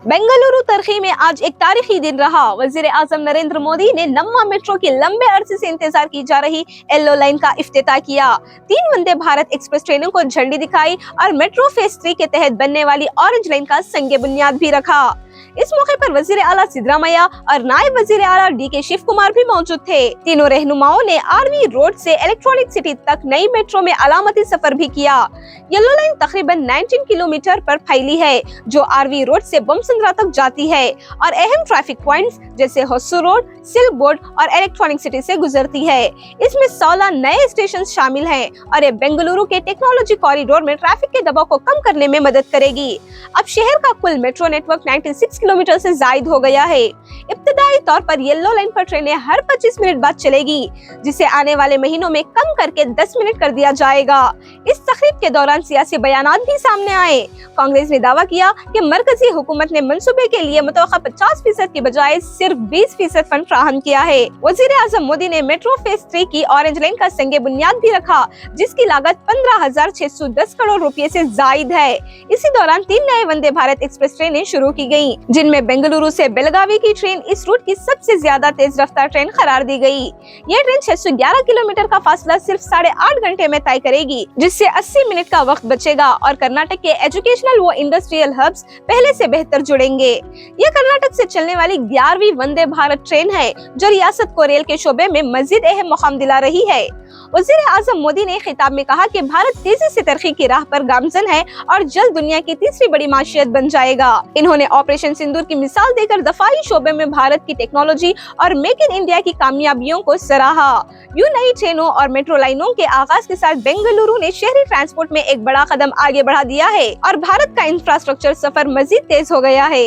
बेंगलुरु तरक्की में आज एक तारीखी दिन रहा। वजीर आजम नरेंद्र मोदी ने नम्मा मेट्रो की लंबे अरसे से इंतजार की जा रही येलो लाइन का इफ्तिताह किया। 3 वंदे भारत एक्सप्रेस ट्रेनों को झंडी दिखाई और मेट्रो फेज 3 के तहत बनने वाली ऑरेंज लाइन का संगे बुनियाद भी रखा। इस मौके पर वजीर आला सिद्धरामैया और नायब वजीर आला डी.के. शिव कुमार भी मौजूद थे। तीनों रहनुमाओं ने आरवी रोड से इलेक्ट्रॉनिक सिटी तक नई मेट्रो में अलामती सफर भी किया। येलो लाइन तकरीबन 19 किलोमीटर पर फैली है, जो आरवी रोड से बमसंद्रा तक जाती है और अहम ट्रैफिक पॉइंट्स जैसे होस्सू रोड, सिल्क बोर्ड और इलेक्ट्रॉनिक सिटी से गुजरती है। इसमें 16 नए स्टेशन शामिल हैं और ये बेंगलुरु के टेक्नोलॉजी कॉरिडोर में ट्रैफिक के दबाव को कम करने में मदद करेगी। अब शहर का कुल मेट्रो नेटवर्क 96 किलोमीटर से जायद हो गया है। इब्तदाई तौर पर येलो लाइन पर ट्रेनें हर 25 मिनट बाद चलेगी, जिसे आने वाले महीनों में कम करके 10 मिनट कर दिया जाएगा। इस तकरीब के दौरान सियासी बयानात भी सामने आए। कांग्रेस ने दावा किया कि मरकजी हुकूमत ने मंसूबे के लिए मुतवक्का 50% की बजाय सिर्फ 20% फंड फराहम किया है। वजीर आजम मोदी ने मेट्रो फेज 3 की ऑरेंज लाइन का संगे बुनियाद भी रखा, जिसकी लागत 15,610 करोड़ रुपए से जायद है। इसी दौरान 3 नए वंदे भारत एक्सप्रेस ट्रेनें शुरू की गयी, जिनमें बेंगलुरु से बेलगावी की ट्रेन इस रूट की सबसे ज्यादा तेज रफ्तार ट्रेन करार दी गई। ये ट्रेन 611 किलोमीटर का फासला सिर्फ 8.5 घंटे में तय करेगी, जिससे 80 मिनट का वक्त बचेगा और कर्नाटक के एजुकेशनल व इंडस्ट्रियल हब्स पहले से बेहतर जुड़ेंगे। ये कर्नाटक से चलने वाली 11वीं वंदे भारत ट्रेन है, जो रियासत को रेल के शोबे में मजीद अहम मुकाम दिला रही है। वजीर आजम मोदी ने खिताब में कहा कि भारत तेजी से तरक्की की राह पर गामजन है और जल्द दुनिया की तीसरी बड़ी माशियत बन जाएगा। इन्होंने ऑपरेशन सिंदूर की मिसाल देकर दफाई शोबे में भारत की टेक्नोलॉजी और मेक इन इंडिया की कामयाबियों को सराहा। यूं नई ट्रेनों और मेट्रो लाइनों के आगाज के साथ बेंगलुरु ने शहरी ट्रांसपोर्ट में एक बड़ा कदम आगे बढ़ा दिया है और भारत का इंफ्रास्ट्रक्चर सफर मजीद तेज हो गया है।